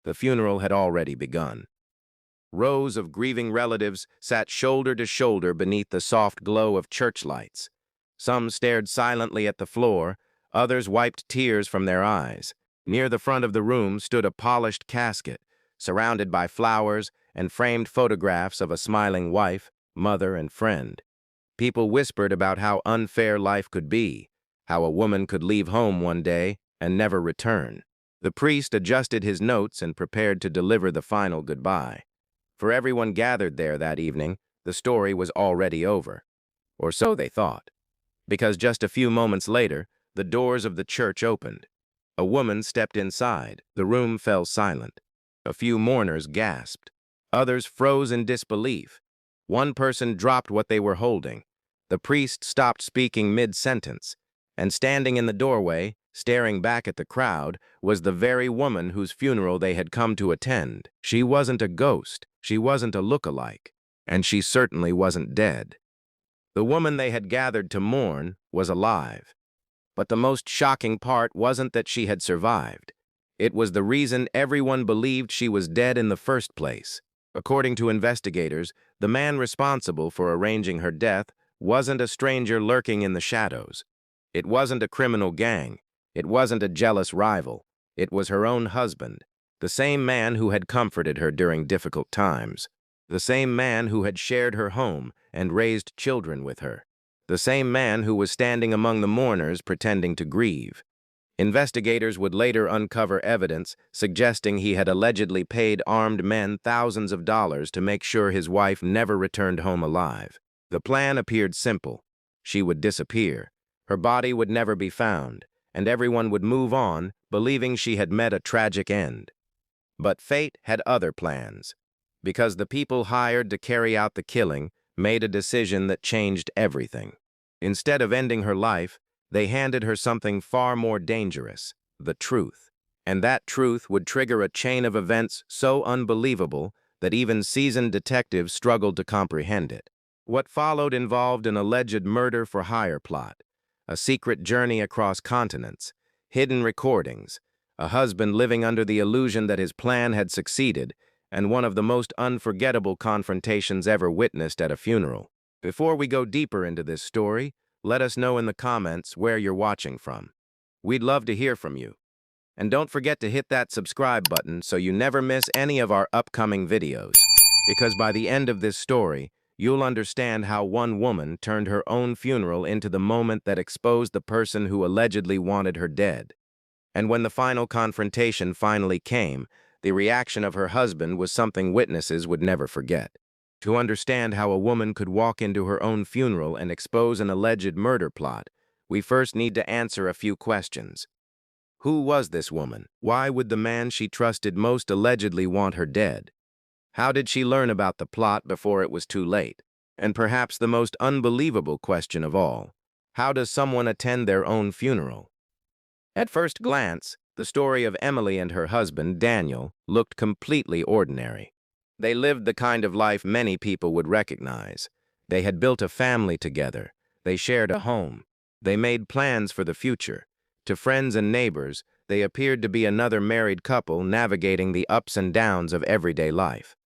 The funeral had already begun. Rows of grieving relatives sat shoulder to shoulder beneath the soft glow of church lights. Some stared silently at the floor, others wiped tears from their eyes. Near the front of the room stood a polished casket, surrounded by flowers and framed photographs of a smiling wife, mother, and friend. People whispered about how unfair life could be, how a woman could leave home one day and never return. The priest adjusted his notes and prepared to deliver the final goodbye. For everyone gathered there that evening, the story was already over. Or so they thought. Because just a few moments later, the doors of the church opened. A woman stepped inside. The room fell silent. A few mourners gasped. Others froze in disbelief. One person dropped what they were holding. The priest stopped speaking mid-sentence, and standing in the doorway, staring back at the crowd, was the very woman whose funeral they had come to attend. She wasn't a ghost, she wasn't a look-alike, and she certainly wasn't dead. The woman they had gathered to mourn was alive. But the most shocking part wasn't that she had survived. It was the reason everyone believed she was dead in the first place. According to investigators, the man responsible for arranging her death wasn't a stranger lurking in the shadows. It wasn't a criminal gang. It wasn't a jealous rival. It was her own husband, the same man who had comforted her during difficult times, the same man who had shared her home and raised children with her, the same man who was standing among the mourners pretending to grieve. Investigators would later uncover evidence suggesting he had allegedly paid armed men thousands of dollars to make sure his wife never returned home alive. The plan appeared simple. She would disappear. Her body would never be found, and everyone would move on, believing she had met a tragic end. But fate had other plans, because the people hired to carry out the killing made a decision that changed everything. Instead of ending her life, they handed her something far more dangerous, the truth. And that truth would trigger a chain of events so unbelievable that even seasoned detectives struggled to comprehend it. What followed involved an alleged murder-for-hire plot, a secret journey across continents, hidden recordings, a husband living under the illusion that his plan had succeeded, and one of the most unforgettable confrontations ever witnessed at a funeral. Before we go deeper into this story, let us know in the comments where you're watching from. We'd love to hear from you. And don't forget to hit that subscribe button so you never miss any of our upcoming videos. Because by the end of this story, you'll understand how one woman turned her own funeral into the moment that exposed the person who allegedly wanted her dead. And when the final confrontation finally came, the reaction of her husband was something witnesses would never forget. To understand how a woman could walk into her own funeral and expose an alleged murder plot, we first need to answer a few questions. Who was this woman? Why would the man she trusted most allegedly want her dead? How did she learn about the plot before it was too late? And perhaps the most unbelievable question of all, how does someone attend their own funeral? At first glance, the story of Emily and her husband, Daniel, looked completely ordinary. They lived the kind of life many people would recognize. They had built a family together. They shared a home. They made plans for the future. To friends and neighbors, they appeared to be another married couple navigating the ups and downs of everyday life.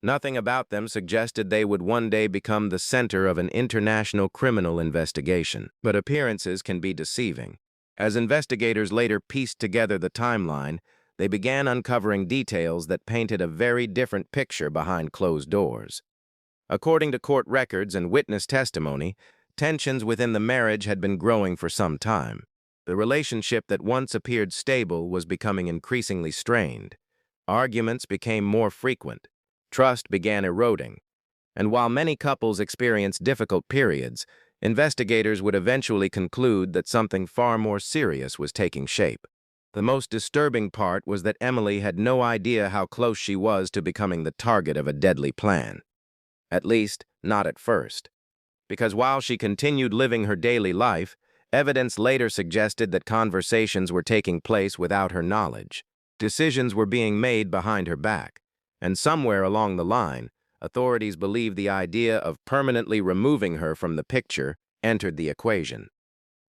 Nothing about them suggested they would one day become the center of an international criminal investigation. But appearances can be deceiving. As investigators later pieced together the timeline, they began uncovering details that painted a very different picture behind closed doors. According to court records and witness testimony, tensions within the marriage had been growing for some time. The relationship that once appeared stable was becoming increasingly strained. Arguments became more frequent. Trust began eroding. And while many couples experienced difficult periods, investigators would eventually conclude that something far more serious was taking shape. The most disturbing part was that Emily had no idea how close she was to becoming the target of a deadly plan. At least, not at first. Because while she continued living her daily life, evidence later suggested that conversations were taking place without her knowledge. Decisions were being made behind her back. And somewhere along the line, authorities believed the idea of permanently removing her from the picture entered the equation.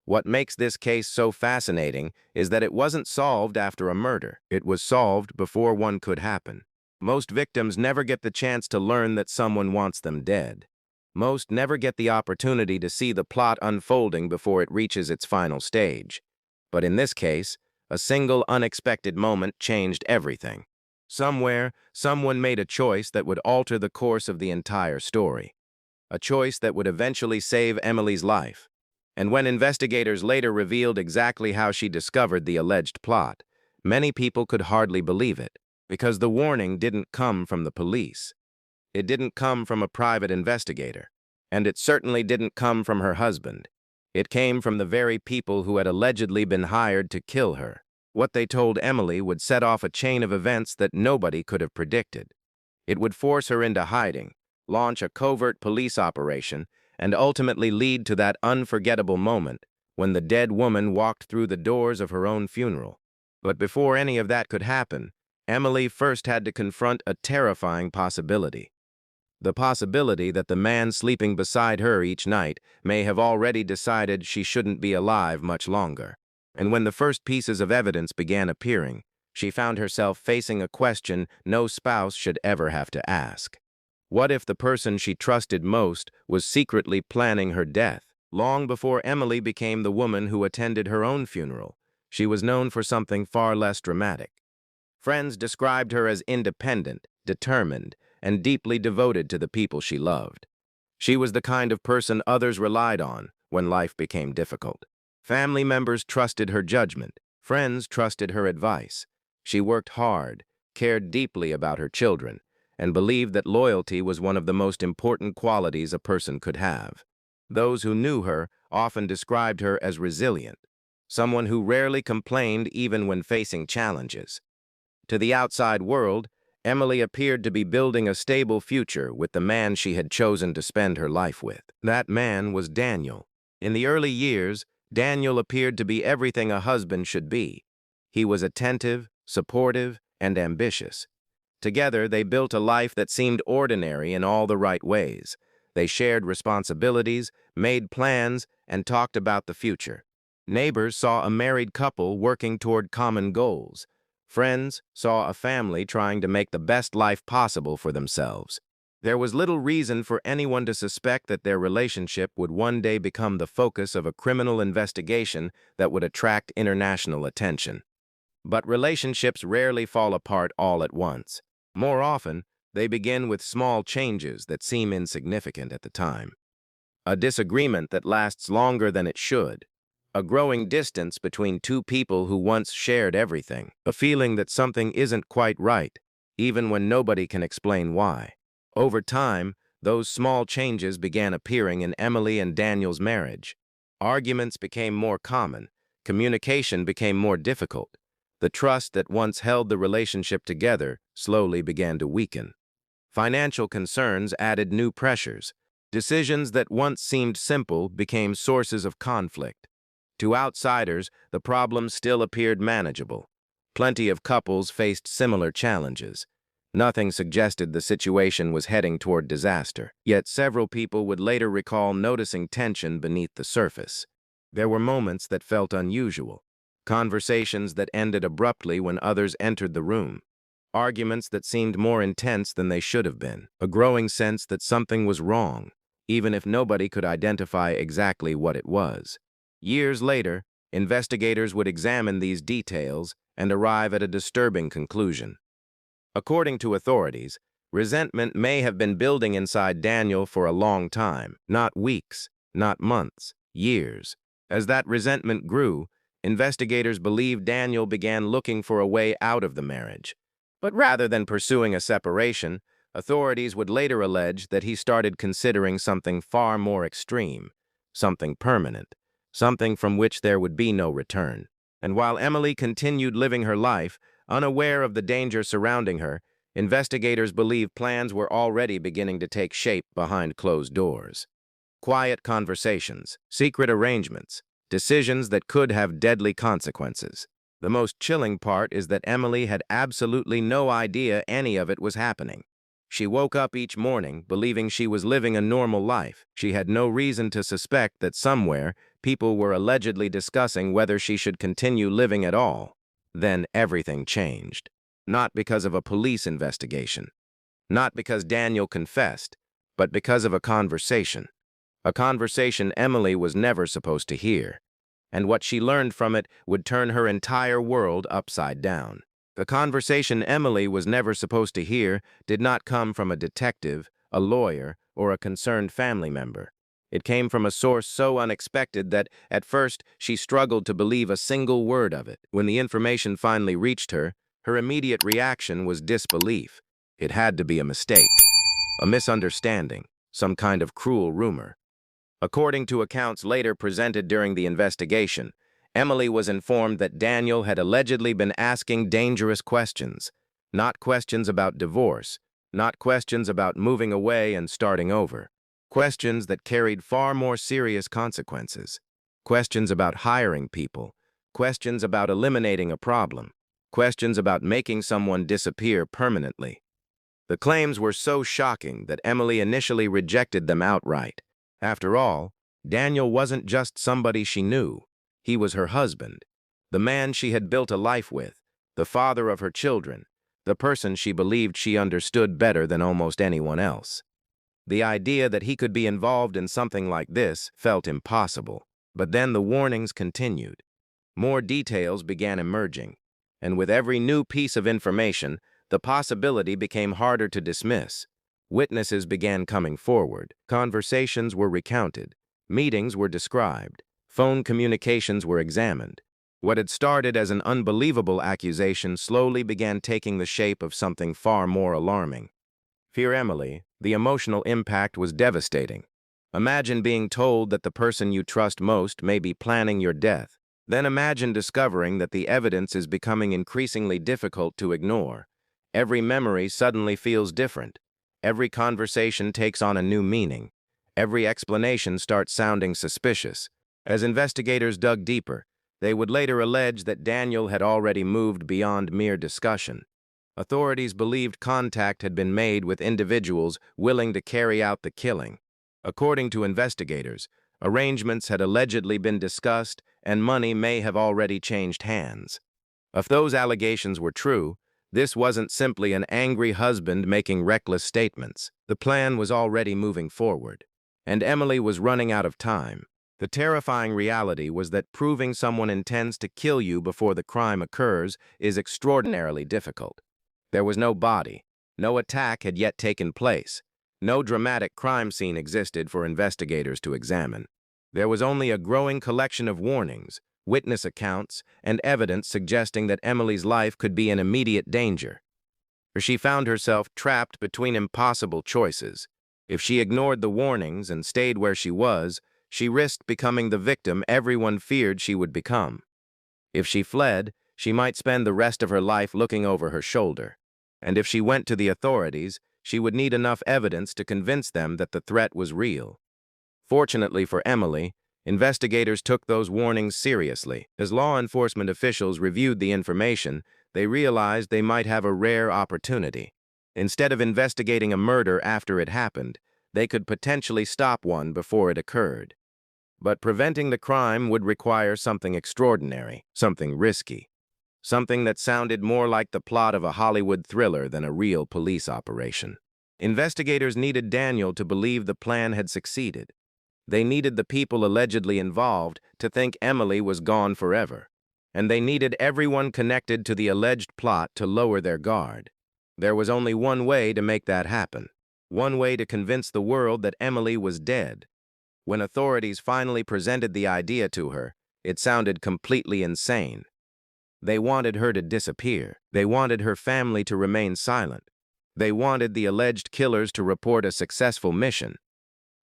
What makes this case so fascinating is that it wasn't solved after a murder. It was solved before one could happen. Most victims never get the chance to learn that someone wants them dead. Most never get the opportunity to see the plot unfolding before it reaches its final stage. But in this case, a single unexpected moment changed everything. Somewhere, someone made a choice that would alter the course of the entire story. A choice that would eventually save Emily's life. And when investigators later revealed exactly how she discovered the alleged plot, many people could hardly believe it, because the warning didn't come from the police. It didn't come from a private investigator, and it certainly didn't come from her husband. It came from the very people who had allegedly been hired to kill her. What they told Emily would set off a chain of events that nobody could have predicted. It would force her into hiding, launch a covert police operation, and ultimately lead to that unforgettable moment when the dead woman walked through the doors of her own funeral. But before any of that could happen, Emily first had to confront a terrifying possibility. The possibility that the man sleeping beside her each night may have already decided she shouldn't be alive much longer. And when the first pieces of evidence began appearing, she found herself facing a question no spouse should ever have to ask. What if the person she trusted most was secretly planning her death? Long before Emily became the woman who attended her own funeral, she was known for something far less dramatic. Friends described her as independent, determined, and deeply devoted to the people she loved. She was the kind of person others relied on when life became difficult. Family members trusted her judgment. Friends trusted her advice. She worked hard, cared deeply about her children, and believed that loyalty was one of the most important qualities a person could have. Those who knew her often described her as resilient, someone who rarely complained even when facing challenges. To the outside world, Emily appeared to be building a stable future with the man she had chosen to spend her life with. That man was Daniel. In the early years, Daniel appeared to be everything a husband should be. He was attentive, supportive, and ambitious. Together, they built a life that seemed ordinary in all the right ways. They shared responsibilities, made plans, and talked about the future. Neighbors saw a married couple working toward common goals. Friends saw a family trying to make the best life possible for themselves. There was little reason for anyone to suspect that their relationship would one day become the focus of a criminal investigation that would attract international attention. But relationships rarely fall apart all at once. More often, they begin with small changes that seem insignificant at the time. A disagreement that lasts longer than it should. A growing distance between two people who once shared everything. A feeling that something isn't quite right, even when nobody can explain why. Over time, those small changes began appearing in Emily and Daniel's marriage. Arguments became more common. Communication became more difficult. The trust that once held the relationship together slowly began to weaken. Financial concerns added new pressures. Decisions that once seemed simple became sources of conflict. To outsiders, the problem still appeared manageable. Plenty of couples faced similar challenges. Nothing suggested the situation was heading toward disaster, yet several people would later recall noticing tension beneath the surface. There were moments that felt unusual, conversations that ended abruptly when others entered the room, arguments that seemed more intense than they should have been, a growing sense that something was wrong, even if nobody could identify exactly what it was. Years later, investigators would examine these details and arrive at a disturbing conclusion. According to authorities, resentment may have been building inside Daniel for a long time, not weeks, not months, years. As that resentment grew, investigators believed Daniel began looking for a way out of the marriage. But rather than pursuing a separation, authorities would later allege that he started considering something far more extreme, something permanent, something from which there would be no return. And while Emily continued living her life, unaware of the danger surrounding her, investigators believe plans were already beginning to take shape behind closed doors. Quiet conversations, secret arrangements, decisions that could have deadly consequences. The most chilling part is that Emily had absolutely no idea any of it was happening. She woke up each morning believing she was living a normal life. She had no reason to suspect that somewhere, people were allegedly discussing whether she should continue living at all. Then everything changed. Not because of a police investigation. Not because Daniel confessed, but because of a conversation. A conversation Emily was never supposed to hear. And what she learned from it would turn her entire world upside down. The conversation Emily was never supposed to hear did not come from a detective, a lawyer, or a concerned family member. It came from a source so unexpected that, at first, she struggled to believe a single word of it. When the information finally reached her, her immediate reaction was disbelief. It had to be a mistake, a misunderstanding, some kind of cruel rumor. According to accounts later presented during the investigation, Emily was informed that Daniel had allegedly been asking dangerous questions, not questions about divorce, not questions about moving away and starting over, questions that carried far more serious consequences, questions about hiring people, questions about eliminating a problem, questions about making someone disappear permanently. The claims were so shocking that Emily initially rejected them outright. After all, Daniel wasn't just somebody she knew. He was her husband, the man she had built a life with, the father of her children, the person she believed she understood better than almost anyone else. The idea that he could be involved in something like this felt impossible. But then the warnings continued. More details began emerging, and with every new piece of information, the possibility became harder to dismiss. Witnesses began coming forward, conversations were recounted, meetings were described, phone communications were examined. What had started as an unbelievable accusation slowly began taking the shape of something far more alarming. For Emily, the emotional impact was devastating. Imagine being told that the person you trust most may be planning your death. Then imagine discovering that the evidence is becoming increasingly difficult to ignore. Every memory suddenly feels different. Every conversation takes on a new meaning. Every explanation starts sounding suspicious. As investigators dug deeper, they would later allege that Daniel had already moved beyond mere discussion. Authorities believed contact had been made with individuals willing to carry out the killing. According to investigators, arrangements had allegedly been discussed and money may have already changed hands. If those allegations were true, this wasn't simply an angry husband making reckless statements. The plan was already moving forward, and Emily was running out of time. The terrifying reality was that proving someone intends to kill you before the crime occurs is extraordinarily difficult. There was no body, no attack had yet taken place, no dramatic crime scene existed for investigators to examine. There was only a growing collection of warnings, witness accounts, and evidence suggesting that Emily's life could be in immediate danger. She found herself trapped between impossible choices. If she ignored the warnings and stayed where she was, she risked becoming the victim everyone feared she would become. If she fled, she might spend the rest of her life looking over her shoulder. And if she went to the authorities, she would need enough evidence to convince them that the threat was real. Fortunately for Emily, investigators took those warnings seriously. As law enforcement officials reviewed the information, they realized they might have a rare opportunity. Instead of investigating a murder after it happened, they could potentially stop one before it occurred. But preventing the crime would require something extraordinary, something risky, something that sounded more like the plot of a Hollywood thriller than a real police operation. Investigators needed Daniel to believe the plan had succeeded. They needed the people allegedly involved to think Emily was gone forever. And they needed everyone connected to the alleged plot to lower their guard. There was only one way to make that happen. One way to convince the world that Emily was dead. When authorities finally presented the idea to her, it sounded completely insane. They wanted her to disappear. They wanted her family to remain silent. They wanted the alleged killers to report a successful mission.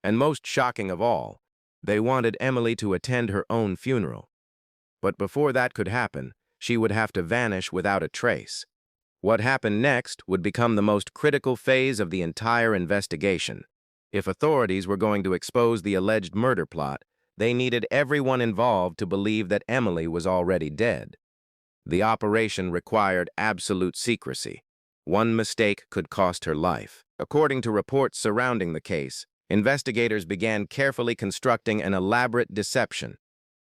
And most shocking of all, they wanted Emily to attend her own funeral. But before that could happen, she would have to vanish without a trace. What happened next would become the most critical phase of the entire investigation. If authorities were going to expose the alleged murder plot, they needed everyone involved to believe that Emily was already dead. The operation required absolute secrecy. One mistake could cost her life. According to reports surrounding the case, investigators began carefully constructing an elaborate deception.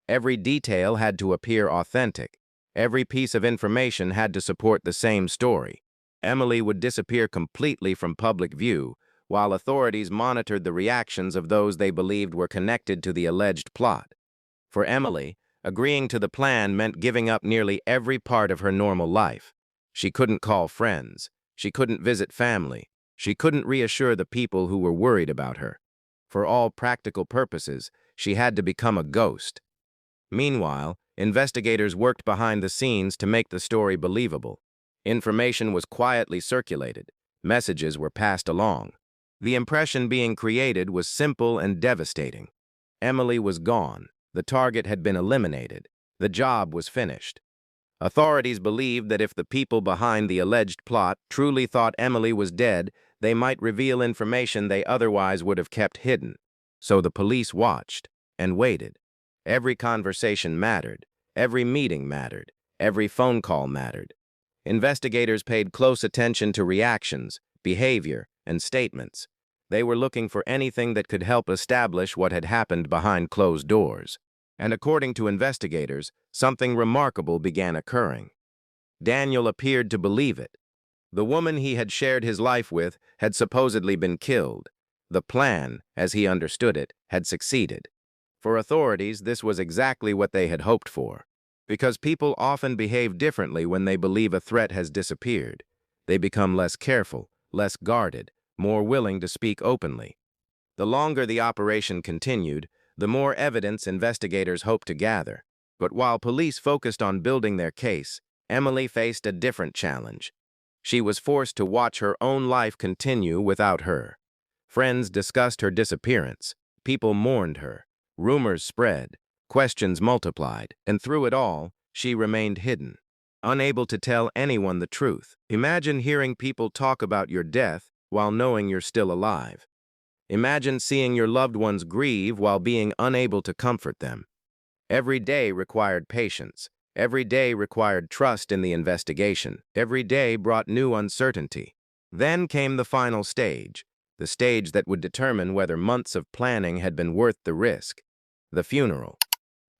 Every detail had to appear authentic. Every piece of information had to support the same story. Emily would disappear completely from public view, while authorities monitored the reactions of those they believed were connected to the alleged plot. For Emily, agreeing to the plan meant giving up nearly every part of her normal life. She couldn't call friends. She couldn't visit family. She couldn't reassure the people who were worried about her. For all practical purposes, she had to become a ghost. Meanwhile, investigators worked behind the scenes to make the story believable. Information was quietly circulated. Messages were passed along. The impression being created was simple and devastating. Emily was gone. The target had been eliminated. The job was finished. Authorities believed that if the people behind the alleged plot truly thought Emily was dead, they might reveal information they otherwise would have kept hidden. So the police watched and waited. Every conversation mattered. Every meeting mattered. Every phone call mattered. Investigators paid close attention to reactions, behavior, and statements. They were looking for anything that could help establish what had happened behind closed doors. And according to investigators, something remarkable began occurring. Daniel appeared to believe it. The woman he had shared his life with had supposedly been killed. The plan, as he understood it, had succeeded. For authorities, this was exactly what they had hoped for. Because people often behave differently when they believe a threat has disappeared. They become less careful, less guarded, more willing to speak openly. The longer the operation continued, the more evidence investigators hoped to gather. But while police focused on building their case, Emily faced a different challenge. She was forced to watch her own life continue without her. Friends discussed her disappearance. People mourned her. Rumors spread. Questions multiplied. And through it all, she remained hidden, unable to tell anyone the truth. Imagine hearing people talk about your death while knowing you're still alive. Imagine seeing your loved ones grieve while being unable to comfort them. Every day required patience. Every day required trust in the investigation. Every day brought new uncertainty. Then came the final stage, the stage that would determine whether months of planning had been worth the risk. The funeral.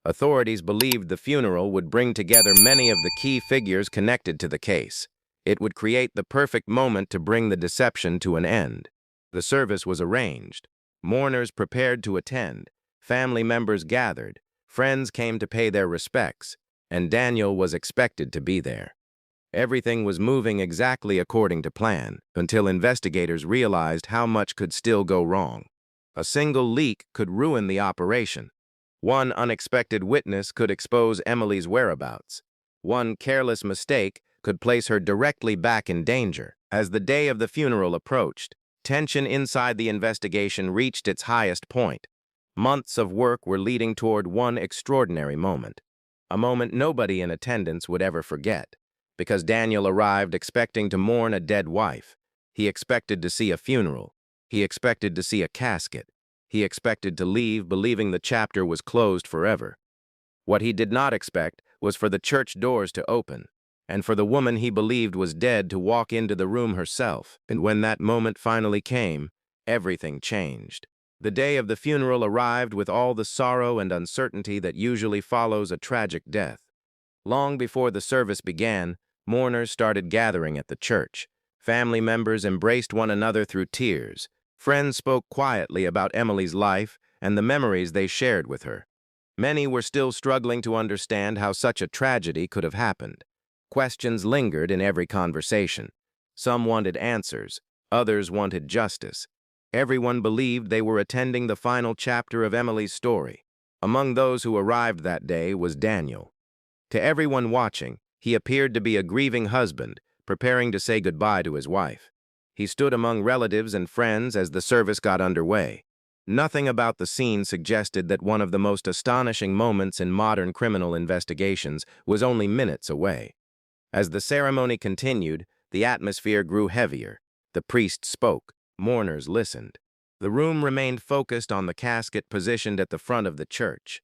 Authorities believed the funeral would bring together many of the key figures connected to the case. It would create the perfect moment to bring the deception to an end. The service was arranged. Mourners prepared to attend. Family members gathered. Friends came to pay their respects. And Daniel was expected to be there. Everything was moving exactly according to plan, until investigators realized how much could still go wrong. A single leak could ruin the operation. One unexpected witness could expose Emily's whereabouts. One careless mistake could place her directly back in danger. As the day of the funeral approached, tension inside the investigation reached its highest point. Months of work were leading toward one extraordinary moment. A moment nobody in attendance would ever forget. Because Daniel arrived expecting to mourn a dead wife. He expected to see a funeral. He expected to see a casket. He expected to leave believing the chapter was closed forever. What he did not expect was for the church doors to open, and for the woman he believed was dead to walk into the room herself. And when that moment finally came, everything changed. The day of the funeral arrived with all the sorrow and uncertainty that usually follows a tragic death. Long before the service began, mourners started gathering at the church. Family members embraced one another through tears. Friends spoke quietly about Emily's life and the memories they shared with her. Many were still struggling to understand how such a tragedy could have happened. Questions lingered in every conversation. Some wanted answers. Others wanted justice. Everyone believed they were attending the final chapter of Emily's story. Among those who arrived that day was Daniel. To everyone watching, he appeared to be a grieving husband, preparing to say goodbye to his wife. He stood among relatives and friends as the service got underway. Nothing about the scene suggested that one of the most astonishing moments in modern criminal investigations was only minutes away. As the ceremony continued, the atmosphere grew heavier. The priest spoke. Mourners listened. The room remained focused on the casket positioned at the front of the church.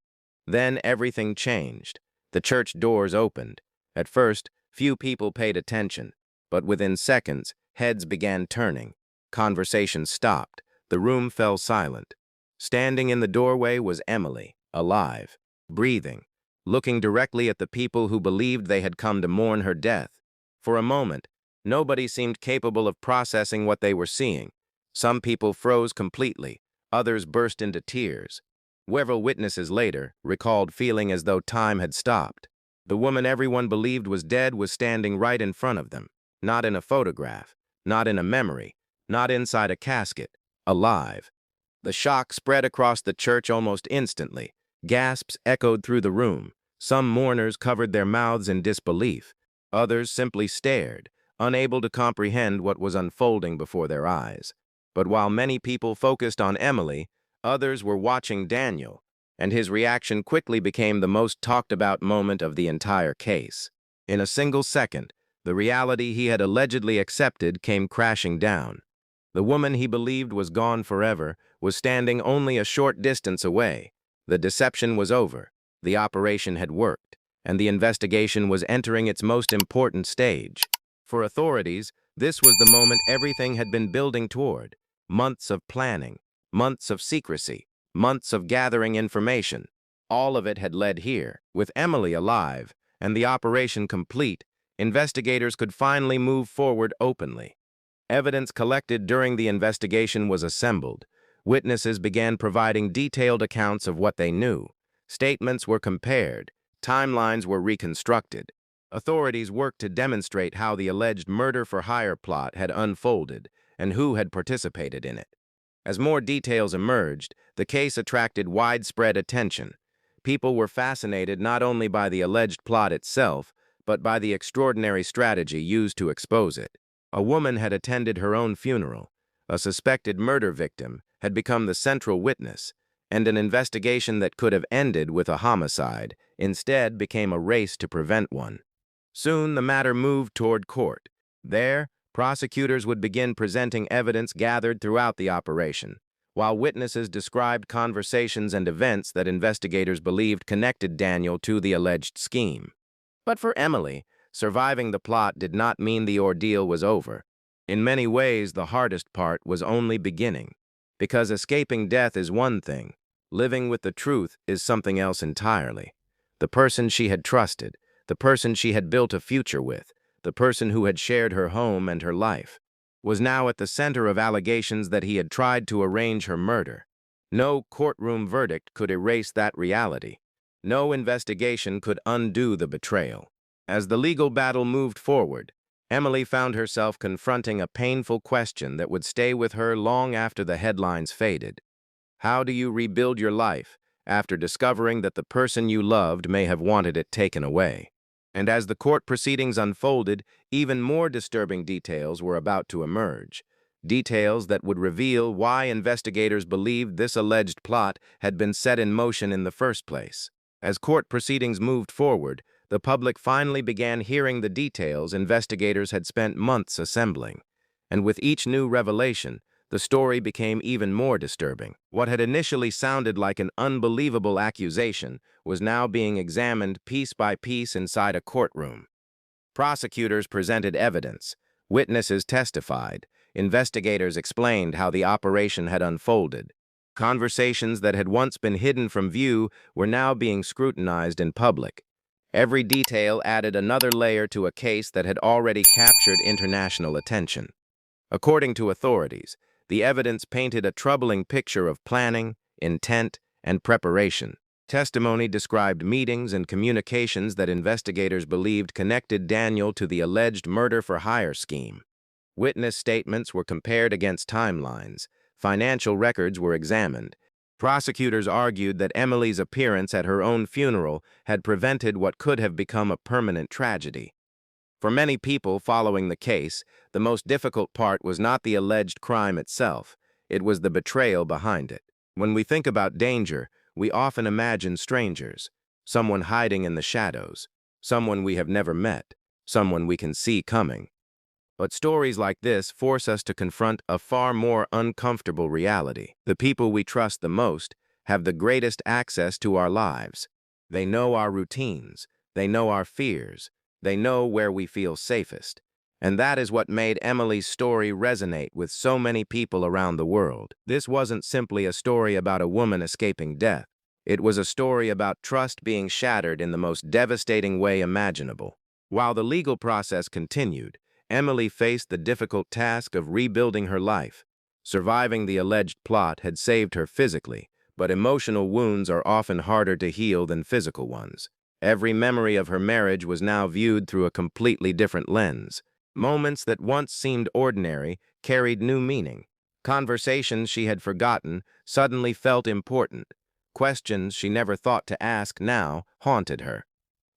Then everything changed. The church doors opened. At first, few people paid attention, but within seconds, heads began turning. Conversation stopped. The room fell silent. Standing in the doorway was Emily, alive. breathing, looking directly at the people who believed they had come to mourn her death. For a moment, nobody seemed capable of processing what they were seeing. Some people froze completely, others burst into tears. Several witnesses later recalled feeling as though time had stopped. The woman everyone believed was dead was standing right in front of them, not in a photograph, not in a memory, not inside a casket, alive. The shock spread across the church almost instantly. Gasps echoed through the room. Some mourners covered their mouths in disbelief. Others simply stared, unable to comprehend what was unfolding before their eyes. But while many people focused on Emily, others were watching Daniel, and his reaction quickly became the most talked-about moment of the entire case. In a single second, the reality he had allegedly accepted came crashing down. The woman he believed was gone forever was standing only a short distance away. The deception was over, the operation had worked, and the investigation was entering its most important stage. For authorities, this was the moment everything had been building toward. Months of planning, months of secrecy, months of gathering information. All of it had led here. With Emily alive and the operation complete, investigators could finally move forward openly. Evidence collected during the investigation was assembled. Witnesses began providing detailed accounts of what they knew. Statements were compared. Timelines were reconstructed. Authorities worked to demonstrate how the alleged murder-for-hire plot had unfolded and who had participated in it. As more details emerged, the case attracted widespread attention. People were fascinated not only by the alleged plot itself, but by the extraordinary strategy used to expose it. A woman had attended her own funeral. A suspected murder victim had become the central witness, and an investigation that could have ended with a homicide instead became a race to prevent one. Soon the matter moved toward court. There, prosecutors would begin presenting evidence gathered throughout the operation, while witnesses described conversations and events that investigators believed connected Daniel to the alleged scheme. But for Emily, surviving the plot did not mean the ordeal was over. In many ways, the hardest part was only beginning. Because escaping death is one thing, living with the truth is something else entirely. The person she had trusted, the person she had built a future with, the person who had shared her home and her life, was now at the center of allegations that he had tried to arrange her murder. No courtroom verdict could erase that reality. No investigation could undo the betrayal. As the legal battle moved forward, Emily found herself confronting a painful question that would stay with her long after the headlines faded. How do you rebuild your life after discovering that the person you loved may have wanted it taken away? And as the court proceedings unfolded, even more disturbing details were about to emerge. Details that would reveal why investigators believed this alleged plot had been set in motion in the first place. As court proceedings moved forward, the public finally began hearing the details investigators had spent months assembling. And with each new revelation, the story became even more disturbing. What had initially sounded like an unbelievable accusation was now being examined piece by piece inside a courtroom. Prosecutors presented evidence, witnesses testified, investigators explained how the operation had unfolded. Conversations that had once been hidden from view were now being scrutinized in public. Every detail added another layer to a case that had already captured international attention. According to authorities, the evidence painted a troubling picture of planning, intent, and preparation. Testimony described meetings and communications that investigators believed connected Daniel to the alleged murder-for-hire scheme. Witness statements were compared against timelines. Financial records were examined. Prosecutors argued that Emily's appearance at her own funeral had prevented what could have become a permanent tragedy. For many people following the case, the most difficult part was not the alleged crime itself, it was the betrayal behind it. When we think about danger, we often imagine strangers, someone hiding in the shadows, someone we have never met, someone we can see coming. But stories like this force us to confront a far more uncomfortable reality. The people we trust the most have the greatest access to our lives. They know our routines, they know our fears, they know where we feel safest. And that is what made Emily's story resonate with so many people around the world. This wasn't simply a story about a woman escaping death. It was a story about trust being shattered in the most devastating way imaginable. While the legal process continued, Emily faced the difficult task of rebuilding her life. Surviving the alleged plot had saved her physically, but emotional wounds are often harder to heal than physical ones. Every memory of her marriage was now viewed through a completely different lens. Moments that once seemed ordinary carried new meaning. Conversations she had forgotten suddenly felt important. Questions she never thought to ask now haunted her.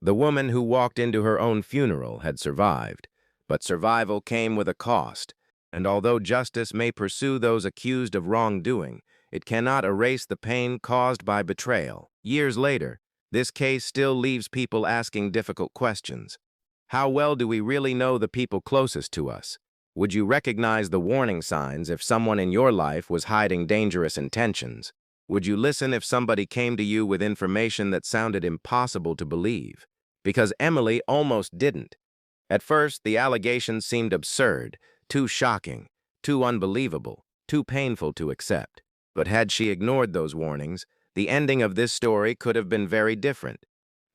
The woman who walked into her own funeral had survived, but survival came with a cost, and although justice may pursue those accused of wrongdoing, it cannot erase the pain caused by betrayal. Years later, this case still leaves people asking difficult questions. How well do we really know the people closest to us? Would you recognize the warning signs if someone in your life was hiding dangerous intentions? Would you listen if somebody came to you with information that sounded impossible to believe? Because Emily almost didn't. At first, the allegations seemed absurd, too shocking, too unbelievable, too painful to accept. But had she ignored those warnings, the ending of this story could have been very different.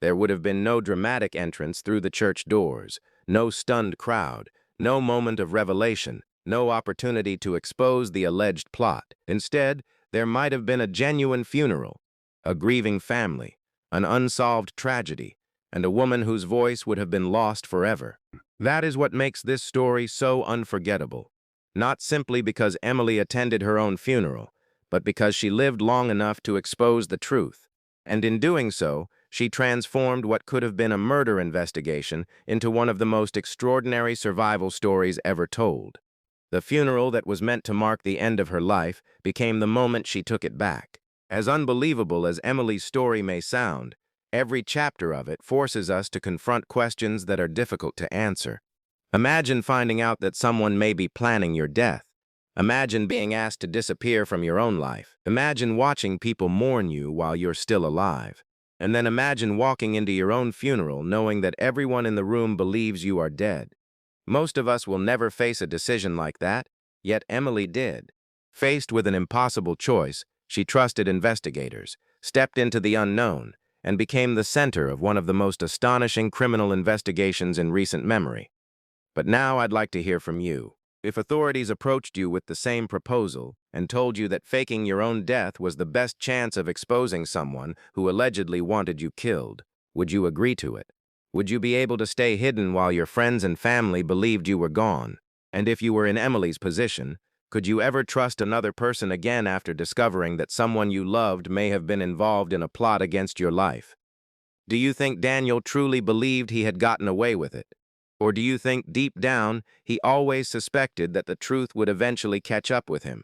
There would have been no dramatic entrance through the church doors, no stunned crowd, no moment of revelation, no opportunity to expose the alleged plot. Instead, there might have been a genuine funeral, a grieving family, an unsolved tragedy, and a woman whose voice would have been lost forever. That is what makes this story so unforgettable. Not simply because Emily attended her own funeral, but because she lived long enough to expose the truth. And in doing so, she transformed what could have been a murder investigation into one of the most extraordinary survival stories ever told. The funeral that was meant to mark the end of her life became the moment she took it back. As unbelievable as Emily's story may sound, every chapter of it forces us to confront questions that are difficult to answer. Imagine finding out that someone may be planning your death. Imagine being asked to disappear from your own life. Imagine watching people mourn you while you're still alive. And then imagine walking into your own funeral knowing that everyone in the room believes you are dead. Most of us will never face a decision like that, yet Emily did. Faced with an impossible choice, she trusted investigators, stepped into the unknown, and became the center of one of the most astonishing criminal investigations in recent memory. But now I'd like to hear from you. If authorities approached you with the same proposal and told you that faking your own death was the best chance of exposing someone who allegedly wanted you killed, would you agree to it? Would you be able to stay hidden while your friends and family believed you were gone? And if you were in Emily's position, could you ever trust another person again after discovering that someone you loved may have been involved in a plot against your life? Do you think Daniel truly believed he had gotten away with it? Or do you think deep down he always suspected that the truth would eventually catch up with him?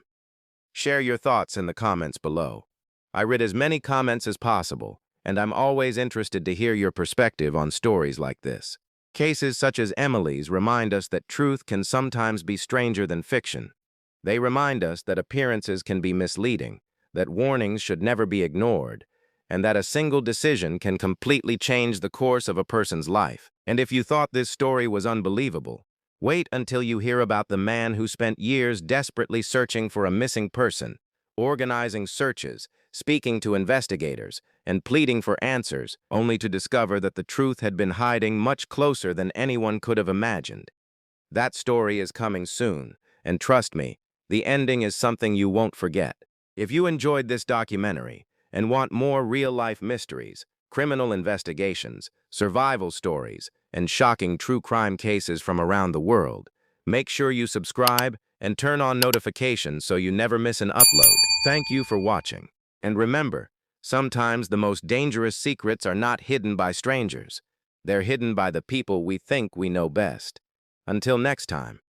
Share your thoughts in the comments below. I read as many comments as possible, and I'm always interested to hear your perspective on stories like this. Cases such as Emily's remind us that truth can sometimes be stranger than fiction. They remind us that appearances can be misleading, that warnings should never be ignored, and that a single decision can completely change the course of a person's life. And if you thought this story was unbelievable, wait until you hear about the man who spent years desperately searching for a missing person, organizing searches, speaking to investigators, and pleading for answers, only to discover that the truth had been hiding much closer than anyone could have imagined. That story is coming soon, and trust me, the ending is something you won't forget. If you enjoyed this documentary and want more real-life mysteries, criminal investigations, survival stories, and shocking true crime cases from around the world, make sure you subscribe and turn on notifications so you never miss an upload. Thank you for watching. And remember, sometimes the most dangerous secrets are not hidden by strangers. They're hidden by the people we think we know best. Until next time.